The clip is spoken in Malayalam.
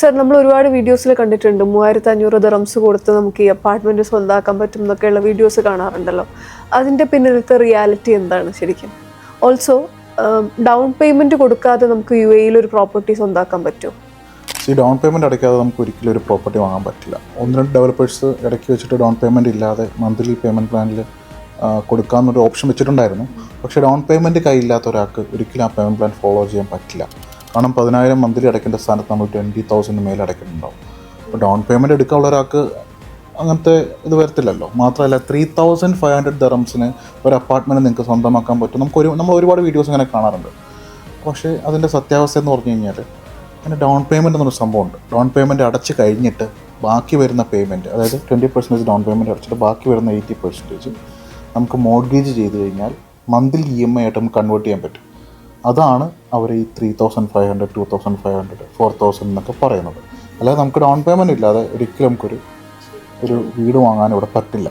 സർ നമ്മൾ ഒരുപാട് വീഡിയോസിൽ കണ്ടിട്ടുണ്ട് 3500 ദിറംസ് കൊടുത്ത് നമുക്ക് ഈ അപ്പാർട്ട്മെന്റ് സ്വന്തമാക്കാൻ പറ്റും എന്നൊക്കെയുള്ള വീഡിയോസ് കാണാറുണ്ടല്ലോ. അതിന്റെ പിന്നിലത്തെ റിയാലിറ്റി എന്താണ് ശരിക്കും? ഓൾസോ ഡൗൺ പേയ്മെന്റ് കൊടുക്കാതെ നമുക്ക് UAE ഒരു പ്രോപ്പർട്ടി സ്വന്തമാക്കാൻ പറ്റുമോ? ഈ ഡൗൺ പേയ്മെൻറ്റ് അടയ്ക്കാതെ നമുക്ക് ഒരിക്കലും ഒരു പ്രോപ്പർട്ടി വാങ്ങാൻ പറ്റില്ല. 1-2 ഡെവലപ്പേഴ്സ് ഇടയ്ക്ക് വെച്ചിട്ട് ഡൗൺ പേയ്മെൻറ്റ് ഇല്ലാതെ മന്ത്ലി പേയ്മെൻറ്റ് പ്ലാനിൽ കൊടുക്കാമെന്നൊരു ഓപ്ഷൻ വെച്ചിട്ടുണ്ടായിരുന്നു. പക്ഷേ ഡൗൺ പേയ്മെൻറ്റ് കയ്യില്ലാത്ത ഒരാൾക്ക് ഒരിക്കലും ആ പേയ്മെൻറ്റ് പ്ലാൻ ഫോളോ ചെയ്യാൻ പറ്റില്ല. കാരണം 10,000 മന്ത്ലി അടയ്ക്കേണ്ട സ്ഥാനത്ത് നമ്മൾ 20,000 മേലെ അടയ്ക്കുന്നുണ്ടാവും. അപ്പോൾ ഡൗൺ പേയ്മെൻറ്റ് എടുക്കാനുള്ള ഒരാൾക്ക് അങ്ങനത്തെ ഇത് വരത്തില്ലല്ലോ. മാത്രമല്ല 3,500 ദിറംസിന് ഒരു അപ്പാർട്ട്മെൻറ്റ് നിങ്ങൾക്ക് സ്വന്തമാക്കാൻ പറ്റും. നമ്മൾ ഒരുപാട് വീഡിയോസ് ഇങ്ങനെ കാണാറുണ്ട്. പക്ഷേ അതിൻ്റെ സത്യാവസ്ഥ എന്ന് പറഞ്ഞു കഴിഞ്ഞാൽ അങ്ങനെ ഡൗൺ പേയ്മെൻറ്റ് എന്നൊരു സംഭവമുണ്ട്. ഡൗൺ പേയ്മെൻറ്റ് അടച്ച് കഴിഞ്ഞിട്ട് ബാക്കി വരുന്ന പേയ്മെൻറ്റ്, അതായത് 20% ഡൗൺ പേയ്മെൻറ്റ് അടച്ചിട്ട് ബാക്കി വരുന്ന 80% നമുക്ക് മോർഗേജ് ചെയ്ത് കഴിഞ്ഞാൽ മന്ത്ലി EMI ആയിട്ട് നമുക്ക് കൺവേർട്ട് ചെയ്യാൻ പറ്റും. അതാണ് അവർ ഈ 3,500, 2,500, 4,000 എന്നൊക്കെ പറയുന്നത്. അല്ലാതെ നമുക്ക് ഡൗൺ പേയ്മെൻറ്റ് ഇല്ലാതെ ഒരിക്കലും നമുക്കൊരു വീട് വാങ്ങാൻ ഇവിടെ പറ്റില്ല.